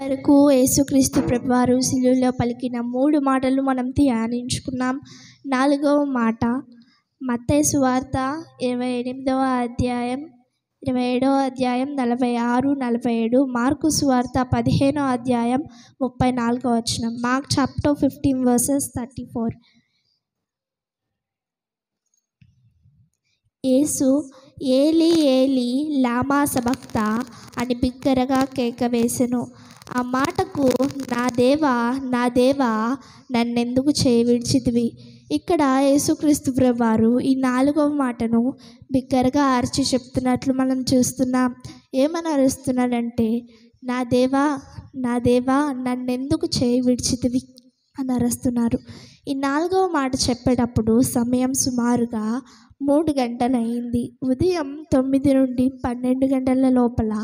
వరకు యేసుక్రీస్తు ప్రభువారు శిలువలో పలికిన 3 మాటలు మనం ధ్యానించుకున్నాం. 4వ మాట మత్తయి సువార్త 28వ అధ్యాయం 46, 47. మార్కు సువార్త 15వ అధ్యాయం 34వ వచనం. Mark chapter 15 verses 34. యేసు ఏలి ఏలి లామా సబక్తా అని బిగ్గరగా కేక వేసెను. ఆ మాటకు నా దేవా నా దేవా నన్నెందుకు చేయి విడిచితివి. ఇక్కడ యేసుక్రీస్తు ప్రభువారు ఈ 4వ మాటను బిగ్గరగా అరిచి చెప్తున్నట్లు మనం చూస్తున్నాం. ఏమని అరుస్తున్నాడంటే, నా దేవా నా దేవా నన్నెందుకు చేయి విడిచితివి అని అరుస్తున్నారు. ఈ 4వ మాట చెప్పేటప్పుడు సమయం సుమారుగా 3 గంటలయింది. ఉదయం 9 నుండి 12 గంటల లోపల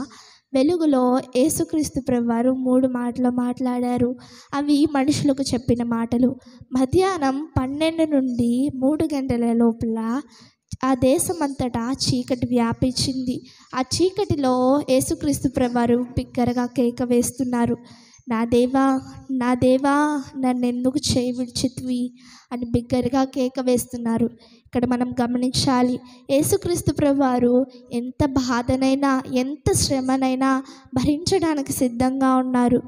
వెలుగులో యేసుక్రీస్తు ప్రభువారు 3 మాటలు మాట్లాడారు. అవి మనుషులకు చెప్పిన మాటలు. మధ్యాహ్నం 12 నుండి 3 గంటల లోపల ఆ దేశమంతటా చీకటి వ్యాపించింది. ఆ చీకటిలో యేసుక్రీస్తు ప్రభువారు బిగ్గరగా కేక వేస్తున్నారు. నా దేవా నా దేవా నన్నెందుకు చేయి విడిచితివి అని బిగ్గరగా కేక వేస్తున్నారు. ఇక్కడ మనం గమనించాలి, యేసుక్రీస్తు ప్రభువారు ఎంత బాధనైనా ఎంత శ్రమనైనా భరించడానికి సిద్ధంగా ఉన్నారు.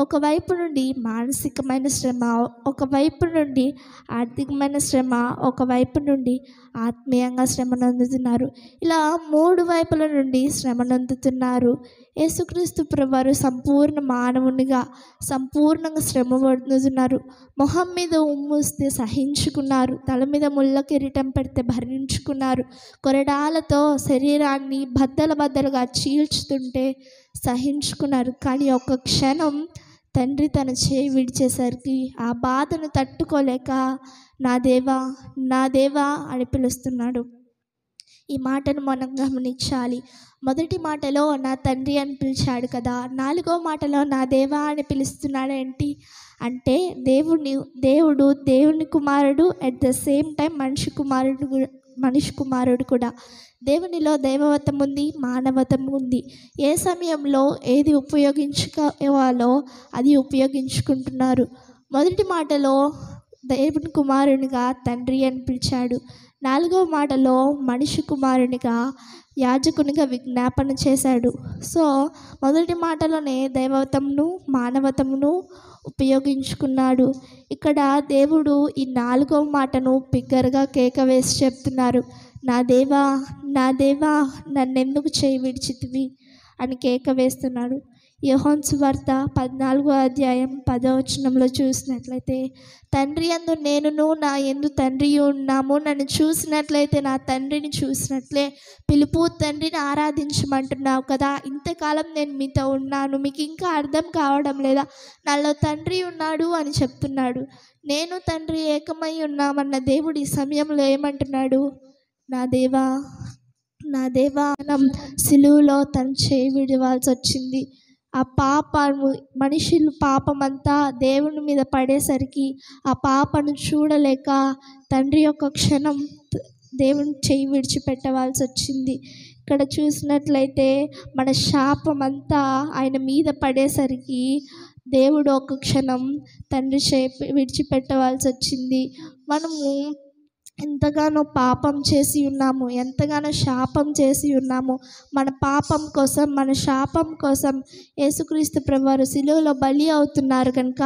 ఒకవైపు నుండి మానసికమైన శ్రమ, ఒకవైపు నుండి ఆర్థికమైన శ్రమ, ఒకవైపు నుండి ఆత్మీయంగా శ్రమ నొందుతున్నారు. ఇలా 3 వైపుల నుండి శ్రమ నొందుతున్నారు. యేసుక్రీస్తు ప్రభువారు సంపూర్ణ మానవునిగా సంపూర్ణంగా శ్రమ పడుతున్నారు. మొహం మీద ఉమ్మూస్తే సహించుకున్నారు. తల మీద ముళ్ళ కిరీటం పెడితే భరించుకున్నారు. కొరడాలతో శరీరాన్ని బద్దలుగా చీల్చుతుంటే సహించుకున్నారు. కానీ ఒక క్షణం తండ్రి తన చేయి విడిచేసరికి ఆ బాధను తట్టుకోలేక నా దేవా నా దేవా అని పిలుస్తున్నాడు. ఈ మాటను మనం గమనించాలి. మొదటి మాటలో నా తండ్రి అని కదా, 4వ మాటలో నా దేవా అని పిలుస్తున్నాడు ఏంటి అంటే, దేవుడు దేవుని కుమారుడు, అట్ ద సేమ్ టైం మనిషి కుమారుడు కూడా. దేవునిలో దైవవతం ఉంది, మానవతం ఉంది. ఏ సమయంలో ఏది ఉపయోగించుకోవాలో అది ఉపయోగించుకుంటున్నారు. మొదటి మాటలో దేవుని కుమారునిగా తండ్రి అని పిలిచాడు. 4వ మాటలో మనిషి కుమారునిగా యాజకునిగా విజ్ఞాపన చేశాడు. సో మొదటి మాటలోనే దైవవతమును మానవతమును ఉపయోగించుకున్నాడు. ఇక్కడ దేవుడు ఈ 4వ మాటను బిగ్గరగా కేక వేసి చెప్తున్నారు. నా దేవా నా దేవా నన్నెందుకు చేయి విడిచితివి అని కేక వేస్తున్నాడు. యోహాను సువార్త 14వ అధ్యాయం 10వ వచనంలో చూసినట్లయితే, తండ్రి యందు నేనును నా యందు తండ్రి ఉన్నాము, నన్ను చూసినట్లయితే నా తండ్రిని చూసినట్లే. పిలుపు తండ్రిని ఆరాధించమంటున్నావు కదా, ఇంతకాలం నేను మీతో ఉన్నాను, మీకు ఇంకా అర్థం కావడం లేదా? నాలో తండ్రి ఉన్నాడు అని చెప్తున్నాడు. నేను తండ్రి ఏకమై ఉన్నామన్న దేవుడు ఈ సమయంలో ఏమంటున్నాడు? నా దేవా నా దేవా సిలువలో తను చేయి విడవాల్సి వచ్చింది. ఆ మనుషులు పాపమంతా దేవుని మీద పడేసరికి ఆ పాపను చూడలేక తండ్రి యొక్క క్షణం దేవుని చేయి విడిచిపెట్టవలసి వచ్చింది. ఇక్కడ చూసినట్లయితే మన శాపమంతా ఆయన మీద పడేసరికి దేవుడు ఒక క్షణం తండ్రి చేయి విడిచిపెట్టవలసి వచ్చింది. మనము ఎంతగానో పాపం చేసి ఉన్నాము, ఎంతగానో శాపం చేసి ఉన్నాము. మన పాపం కోసం, మన శాపం కోసం యేసుక్రీస్తు ప్రభువారు సిలువలో బలి అవుతున్నారు కనుక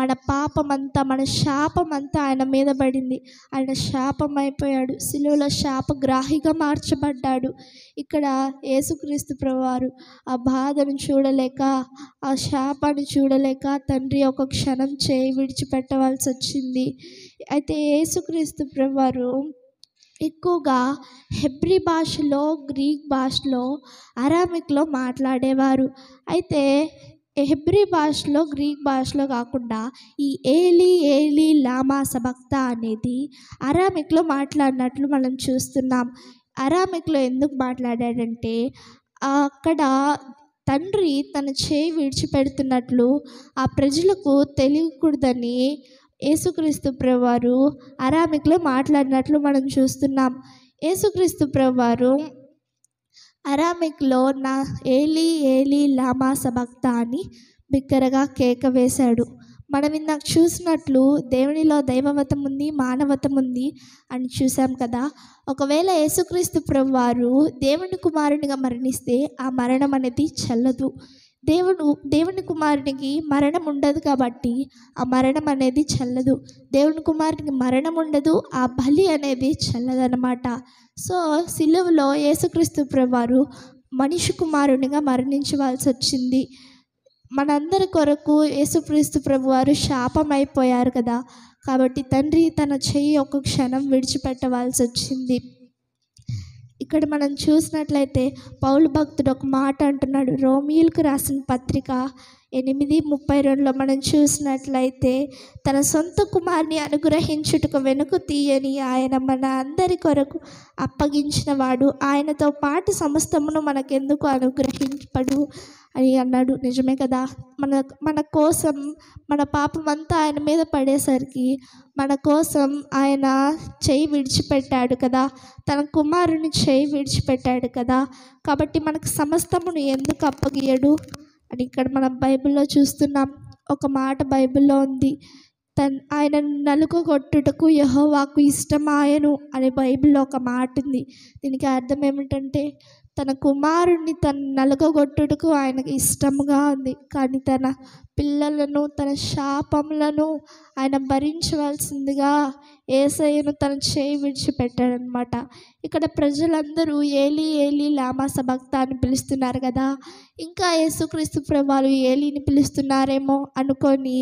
మన పాపమంతా, మన శాపమంతా ఆయన మీద పడింది. ఆయన శాపం అయిపోయాడు, సిలువలో శాపగ్రాహిగా మార్చబడ్డాడు. ఇక్కడ యేసుక్రీస్తు ప్రభువారు ఆ బాధను చూడలేక, ఆ శాపాన్ని చూడలేక తండ్రి ఒక క్షణం చేయి విడిచిపెట్టవలసి వచ్చింది. అయితే యేసుక్రీస్తు ప్రభువారు ఎక్కువగా హెబ్రీ భాషలో, గ్రీక్ భాషలో, అరామిక్లో మాట్లాడేవారు. అయితే హెబ్రీ భాషలో, గ్రీక్ భాషలో కాకుండా ఈ ఏలి ఏలి లామా సబక్తా అనేది అరామిక్లో మాట్లాడినట్లు మనం చూస్తున్నాం. అరామిక్లో ఎందుకు మాట్లాడాడంటే, అక్కడ తండ్రి తన చేయి విడిచిపెడుతున్నట్లు ఆ ప్రజలకు తెలియకూడదని యేసుక్రీస్తు ప్రభువారు అరామిక్లో మాట్లాడినట్లు మనం చూస్తున్నాం. యేసుక్రీస్తు ప్రభువారు అరామిక్లో నా ఏలి ఏలి లామా సబక్తా అని బిగ్గరగా కేక వేశాడు. మనం ఇందాక చూసినట్లు దేవునిలో దైవవతం ఉంది, మానవతం ఉంది అని చూసాం కదా. ఒకవేళ యేసుక్రీస్తు ప్రభువారు దేవుని కుమారునిగా మరణిస్తే ఆ మరణం అనేది చెల్లదు. దేవుని కుమారునికి మరణం ఉండదు కాబట్టి ఆ మరణం అనేది చెల్లదు. దేవుని కుమారునికి మరణం ఉండదు, ఆ బలి అనేది చెల్లదనమాట. సో సిలువలో యేసుక్రీస్తు ప్రభువారు మనిషి కుమారునిగా మరణించవలసి వచ్చింది. మనందరి కొరకు యేసుక్రీస్తు ప్రభువారు శాపమైపోయారు కదా. కాబట్టి తండ్రి తన చెయ్యి ఒక క్షణం విడిచిపెట్టవలసి వచ్చింది. ఇక్కడ మనం చూసినట్లయితే పౌలు భక్తుడు ఒక మాట అంటున్నాడు. రోమీయులకు రాసిన పత్రిక 8:32లో మనం చూసినట్లయితే, తన సొంత కుమారుని అనుగ్రహించుటకు వెనుక తీయని ఆయన మన అందరి కొరకు అప్పగించిన వాడు ఆయనతో పాటు సమస్తమును మనకెందుకు అనుగ్రహింపడు అని అన్నాడు. నిజమే కదా. మన కోసం మన పాపం అంతా ఆయన మీద పడేసరికి మన కోసం ఆయన చేయి విడిచిపెట్టాడు కదా, తన కుమారుని చేయి విడిచిపెట్టాడు కదా. కాబట్టి మనకు సమస్తమును ఎందుకు అప్పగియడు అని ఇక్కడ మనం బైబిల్లో చూస్తున్నాం. ఒక మాట బైబిల్లో ఉంది, ఆయన నలుగగొట్టుటకు యెహోవాకు ఇష్టమాయను అనే బైబిల్లో ఒక మాట ఉంది. దీనికి అర్థం ఏమిటంటే, తన కుమారుణ్ణి నలుగగొట్టుటకు ఆయనకు ఇష్టముగా ఉంది, కానీ తన పిల్లలను తన శాపములను ఆయన భరించవలసిందిగా యేసయ్యను తన చేయి విడిచిపెట్టాడనమాట. ఇక్కడ ప్రజలందరూ ఏలీ ఏలీ లామా సబక్తా అని పిలుస్తున్నారు కదా. ఇంకా యేసుక్రీస్తు ప్రభువారు ఏలీని పిలుస్తున్నారేమో అనుకొని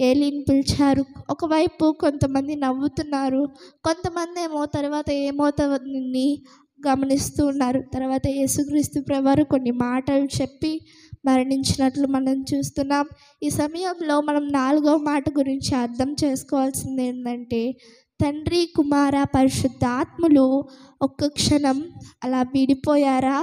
ఏలీని పిలిచారు. ఒకవైపు కొంతమంది నవ్వుతున్నారు, కొంతమంది ఏమో తర్వాత ఏమవుతుందని గమనిస్తూ ఉన్నారు. తర్వాత యేసుక్రీస్తు ప్రభువారు కొన్ని మాటలు చెప్పి మరణించినట్లు మనం చూస్తున్నాం. ఈ సమయంలో మనం 4వ మాట గురించి అర్థం చేసుకోవాల్సింది ఏంటంటే, తండ్రి కుమార పరిశుద్ధాత్ములు ఒక్క క్షణం అలా విడిపోయారా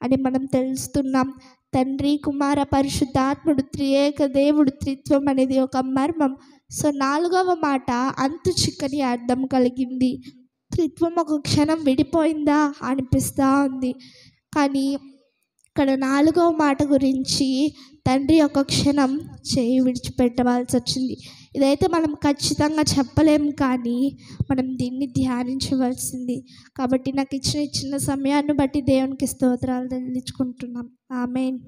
అని మనం తెలుస్తున్నాం. తండ్రి కుమార పరిశుద్ధాత్ముడు త్రియేక దేవుడు త్రిత్వం అనేది ఒక మర్మం. సో 4వ మాట అంతు చిక్కని అర్థం కలిగింది. త్రిత్వం ఒక క్షణం విడిపోయిందా అనిపిస్తూ ఉంది. కానీ ఇక్కడ 4వ మాట గురించి తండ్రి ఒక క్షణం చేయి విడిచిపెట్టవలసి వచ్చింది. ఇదైతే మనం ఖచ్చితంగా చెప్పలేము, కానీ మనం దీన్ని ధ్యానించవలసింది. కాబట్టి నాకు ఇచ్చిన చిన్న సమయాన్ని బట్టి దేవునికి స్తోత్రాలు చెల్లించుకుంటున్నాం. ఆమేన్.